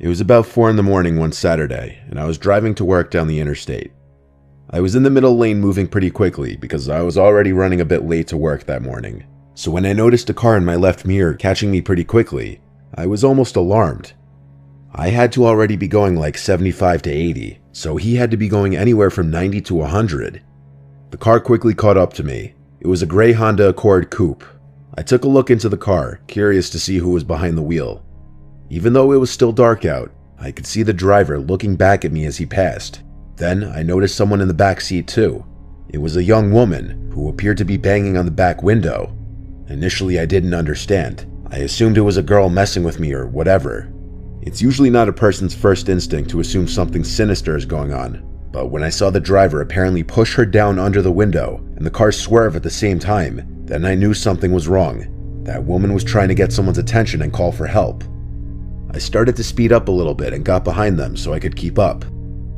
was about 4 in the morning one Saturday, and I was driving to work down the interstate. I was in the middle lane moving pretty quickly because I was already running a bit late to work that morning. So when I noticed a car in my left mirror catching me pretty quickly, I was almost alarmed. I had to already be going like 75 to 80, so he had to be going anywhere from 90 to 100. The car quickly caught up to me. It was a gray Honda Accord coupe. I took a look into the car, curious to see who was behind the wheel. Even though it was still dark out, I could see the driver looking back at me as he passed. Then I noticed someone in the back seat too. It was a young woman who appeared to be banging on the back window. Initially I didn't understand. I assumed it was a girl messing with me or whatever. It's usually not a person's first instinct to assume something sinister is going on, but when I saw the driver apparently push her down under the window and the car swerve at the same time, then I knew something was wrong. That woman was trying to get someone's attention and call for help. I started to speed up a little bit and got behind them so I could keep up.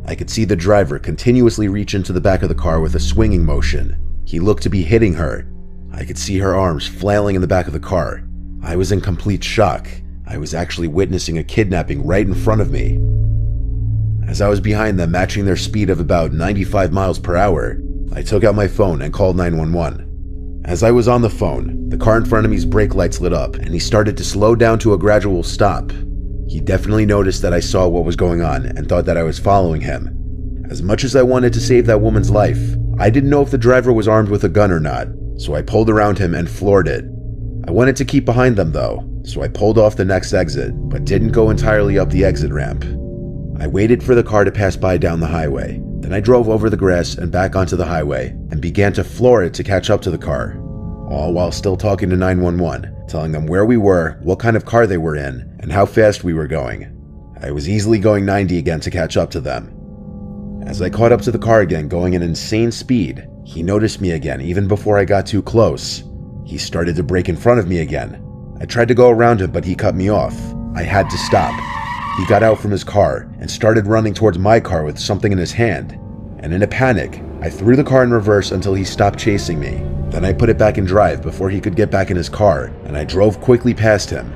I could see the driver continuously reach into the back of the car with a swinging motion. He looked to be hitting her. I could see her arms flailing in the back of the car. I was in complete shock. I was actually witnessing a kidnapping right in front of me. As I was behind them, matching their speed of about 95 miles per hour, I took out my phone and called 911. As I was on the phone, the car in front of me's brake lights lit up and he started to slow down to a gradual stop. He definitely noticed that I saw what was going on and thought that I was following him. As much as I wanted to save that woman's life, I didn't know if the driver was armed with a gun or not, so I pulled around him and floored it. I wanted to keep behind them though, so I pulled off the next exit, but didn't go entirely up the exit ramp. I waited for the car to pass by down the highway. Then I drove over the grass and back onto the highway and began to floor it to catch up to the car, all while still talking to 911, telling them where we were, what kind of car they were in, and how fast we were going. I was easily going 90 again to catch up to them. As I caught up to the car again, going at insane speed, he noticed me again even before I got too close. He started to brake in front of me again. I tried to go around him, but he cut me off. I had to stop. He got out from his car and started running towards my car with something in his hand. And in a panic, I threw the car in reverse until he stopped chasing me. Then I put it back in drive before he could get back in his car, and I drove quickly past him.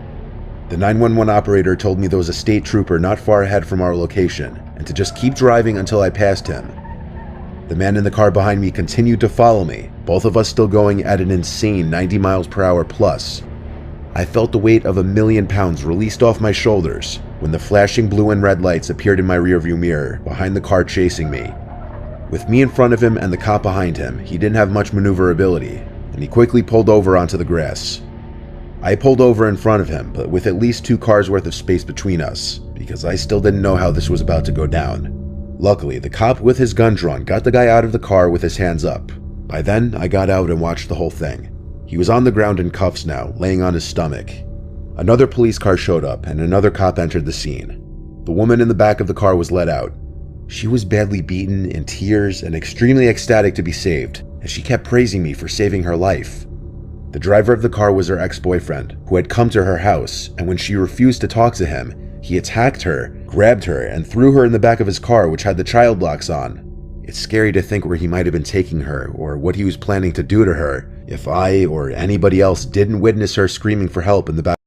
The 911 operator told me there was a state trooper not far ahead from our location, and to just keep driving until I passed him. The man in the car behind me continued to follow me, both of us still going at an insane 90 miles per hour plus. I felt the weight of 1,000,000 pounds released off my shoulders when the flashing blue and red lights appeared in my rearview mirror behind the car chasing me. With me in front of him and the cop behind him, he didn't have much maneuverability, and he quickly pulled over onto the grass. I pulled over in front of him, but with at least 2 cars worth of space between us, because I still didn't know how this was about to go down. Luckily, the cop with his gun drawn got the guy out of the car with his hands up. By then, I got out and watched the whole thing. He was on the ground in cuffs now, laying on his stomach. Another police car showed up, and another cop entered the scene. The woman in the back of the car was let out. She was badly beaten, in tears, and extremely ecstatic to be saved, and she kept praising me for saving her life. The driver of the car was her ex-boyfriend, who had come to her house, and when she refused to talk to him, he attacked her, grabbed her, and threw her in the back of his car, which had the child locks on. It's scary to think where he might have been taking her, or what he was planning to do to her, if I or anybody else didn't witness her screaming for help in the back.